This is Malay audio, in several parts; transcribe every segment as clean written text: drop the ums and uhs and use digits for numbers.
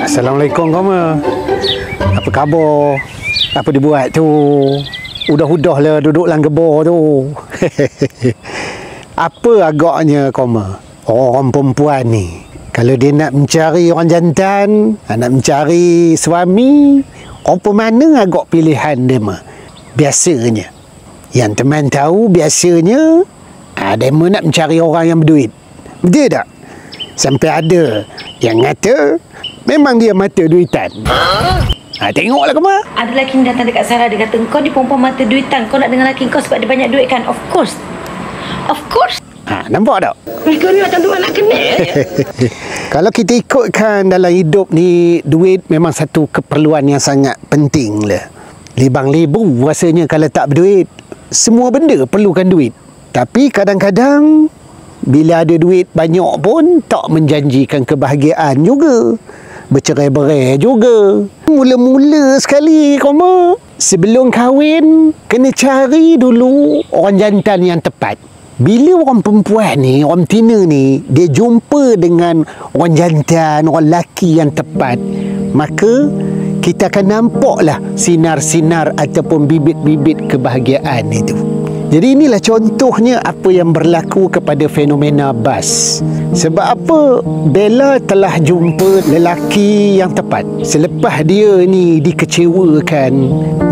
Assalamualaikum Koma. Apa khabar? Apa dibuat tu? Udah-udah lah duduk dalam gebor tu. Apa agaknya Koma? Orang perempuan ni, kalau dia nak mencari orang jantan, nak mencari suami, apa mana agak pilihan dia mah? Biasanya, yang teman tahu biasanya, dia mah nak mencari orang yang berduit. Betul tak? Sampai ada yang kata memang dia mata duitan. Tengoklah kau mah. Ada lelaki yang datang dekat Sarah, dia kata kau ni perempuan mata duitan, kau nak dengan lelaki kau sebab dia banyak duit kan? Of course. Nampak tak? Kau ni macam tu nak kena. Kalau kita ikutkan dalam hidup ni, duit memang satu keperluan yang sangat penting lah. Libang libu rasanya kalau tak berduit. Semua benda perlukan duit. Tapi kadang-kadang bila ada duit banyak pun tak menjanjikan kebahagiaan juga. Bercerai-berai juga. Mula-mula sekali Koma, sebelum kahwin kena cari dulu orang jantan yang tepat. Bila orang perempuan ni, orang betina ni, dia jumpa dengan orang jantan, orang lelaki yang tepat, maka kita akan nampaklah sinar-sinar ataupun bibit-bibit kebahagiaan itu. Jadi inilah contohnya apa yang berlaku kepada fenomena Bas. Sebab apa? Bella telah jumpa lelaki yang tepat. Selepas dia ni dikecewakan,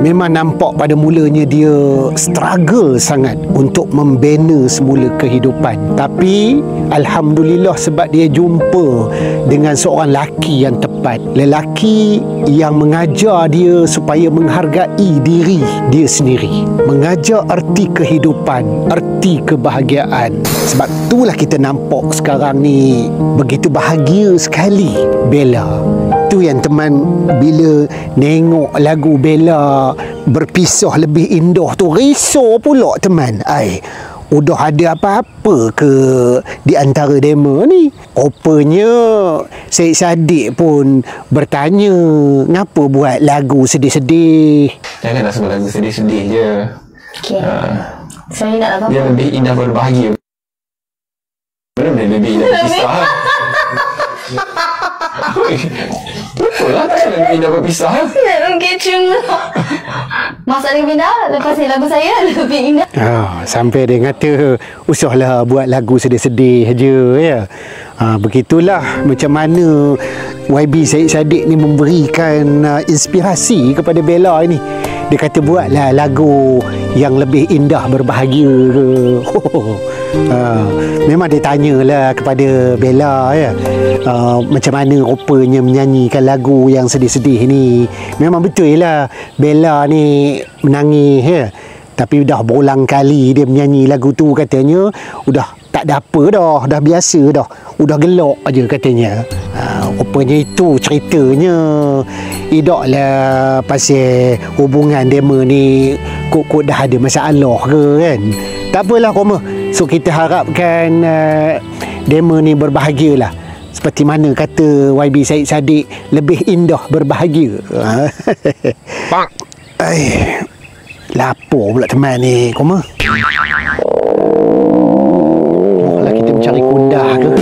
memang nampak pada mulanya dia struggle sangat untuk membina semula kehidupan. Tapi alhamdulillah sebab dia jumpa dengan seorang lelaki yang tepat. Lelaki yang mengajar dia supaya menghargai diri dia sendiri. Mengajar erti kehidupan, erti kebahagiaan. Sebab itulah kita nampak sekarang ni begitu bahagia sekali Bella. Tu yang teman, bila nengok lagu Bella berpisah lebih indah tu, risau pula teman. Udah ada apa-apa ke di antara dema ni? Rupanya Syed Saddiq pun bertanya, ngapa buat lagu sedih-sedih? Janganlah sebut lagu sedih-sedih je. Okay. Saya nak lagu dia lebih indah berbahagia. Benar-benar lebih indah berpisah. Betul lah, takkan lebih indah berpisah. Mungkin cuma masalah lebih indah lepas lagu saya lebih indah. Sampai dia kata usahlah buat lagu sedih-sedih je ya. Begitulah macam mana YB Syed Saddiq ni memberikan inspirasi kepada Bella ini. Dia kata buatlah lagu yang lebih indah berbahagia ke. Memang dia tanyalah kepada Bella ya, macam mana rupanya menyanyikan lagu yang sedih-sedih ni. Memang betul lah Bella ni menangis ya. Tapi dah berulang kali dia menyanyi lagu tu, katanya udah tak ada apa dah biasa dah, udah gelak aja katanya. Rupanya itu ceritanya. Idaklah pasal hubungan dema ni kok dah ada masalah ke kan. Tak apalah Koma. So kita harapkan dema ni berbahagialah. Seperti mana kata YB Syed Saddiq, lebih indah berbahagia. Lapar pula teman ni Koma. Malah kita mencari kundah ke?